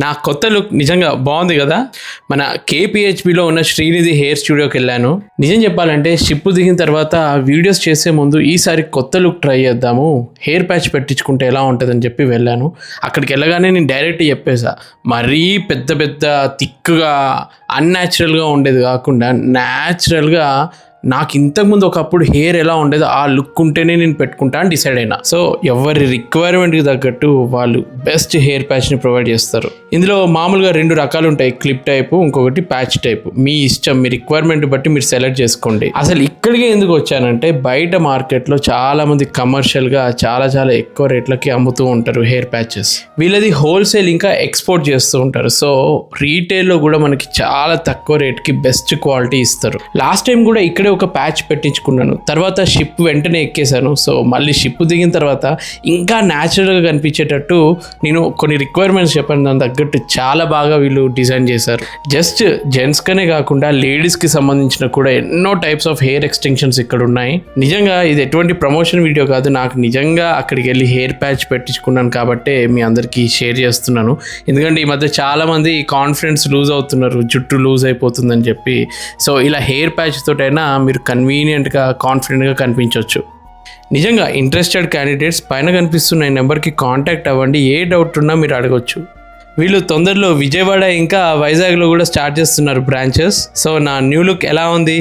నా కొత్త లుక్ నిజంగా బాగుంది కదా. మన కేపీహెచ్బిలో ఉన్న శ్రీనిధి హెయిర్ స్టూడియోకి వెళ్ళాను. నిజం చెప్పాలంటే షిప్ దిగిన తర్వాత వీడియోస్ చేసే ముందు ఈసారి కొత్త లుక్ ట్రై చేద్దాము, హెయిర్ ప్యాచ్ పెట్టించుకుంటే ఎలా ఉంటుందని చెప్పి వెళ్ళాను. అక్కడికి వెళ్ళగానే నేను డైరెక్ట్ చెప్పేసా, మరీ పెద్ద పెద్ద థిక్గా అన్యాచురల్గా ఉండేది కాకుండా న్యాచురల్గా నాకు ఇంతకుముందు ఒకప్పుడు హెయిర్ ఎలా ఉండేదో ఆ లుక్ ఉంటేనే నేను పెట్టుకుంటా అని డిసైడ్ అయినా. సో ఎవరి రిక్వైర్మెంట్కి తగ్గట్టు వాళ్ళు బెస్ట్ హెయిర్ ప్యాచ్ని ప్రొవైడ్ చేస్తారు. ఇందులో మామూలుగా 2 రకాలు ఉంటాయి, క్లిప్ టైపు, ఇంకొకటి ప్యాచ్ టైపు. మీ ఇష్టం, మీ రిక్వైర్మెంట్ బట్టి మీరు సెలెక్ట్ చేసుకోండి. అసలు ఇక్కడికి ఎందుకు వచ్చానంటే బయట మార్కెట్లో చాలామంది కమర్షియల్గా చాలా ఎక్కువ రేట్లకి అమ్ముతూ ఉంటారు హెయిర్ ప్యాచెస్. వీళ్ళది హోల్సేల్ ఇంకా ఎక్స్పోర్ట్ చేస్తూ ఉంటారు. సో రీటైల్లో కూడా మనకి చాలా తక్కువ రేట్కి బెస్ట్ క్వాలిటీ ఇస్తారు. లాస్ట్ టైం కూడా ఇక్కడే ఒక ప్యాచ్ పెట్టించుకున్నాను. తర్వాత షిప్ వెంటనే ఎక్కేసాను. సో మళ్ళీ షిప్ దిగిన తర్వాత ఇంకా న్యాచురల్గా కనిపించేటట్టు నేను కొన్ని రిక్వైర్మెంట్స్ చెప్పాను, దాని తగ్గట్టు చాలా బాగా వీళ్ళు డిజైన్ చేశారు. జస్ట్ జెంట్స్కనే కాకుండా లేడీస్కి సంబంధించిన కూడా ఎన్నో టైప్స్ ఆఫ్ హెయిర్ ఎక్స్టెన్షన్స్ ఇక్కడ ఉన్నాయి. నిజంగా ఇది ఎటువంటి ప్రమోషన్ వీడియో కాదు, నాకు నిజంగా అక్కడికి వెళ్ళి హెయిర్ ప్యాచ్ పెట్టించుకున్నాను కాబట్టే మీ అందరికీ షేర్ చేస్తున్నాను. ఎందుకంటే ఈ మధ్య చాలామంది కాన్ఫిడెన్స్ లూజ్ అవుతున్నారు, జుట్టు లూజ్ అయిపోతుందని చెప్పి. సో ఇలా హెయిర్ ప్యాచ్ తోటైనా మీరు కన్వీనియంట్గా కాన్ఫిడెంట్గా కనిపించవచ్చు. నిజంగా ఇంట్రెస్టెడ్ క్యాండిడేట్స్ పైన కనిపిస్తున్న ఈ నెంబర్కి కాంటాక్ట్ అవ్వండి, ఏ డౌట్ ఉన్నా మీరు అడగొచ్చు. వీళ్ళు తొందరలో విజయవాడ ఇంకా వైజాగ్లో కూడా స్టార్ట్ చేస్తున్నారు బ్రాంచెస్. సో నా న్యూ లుక్ ఎలా ఉంది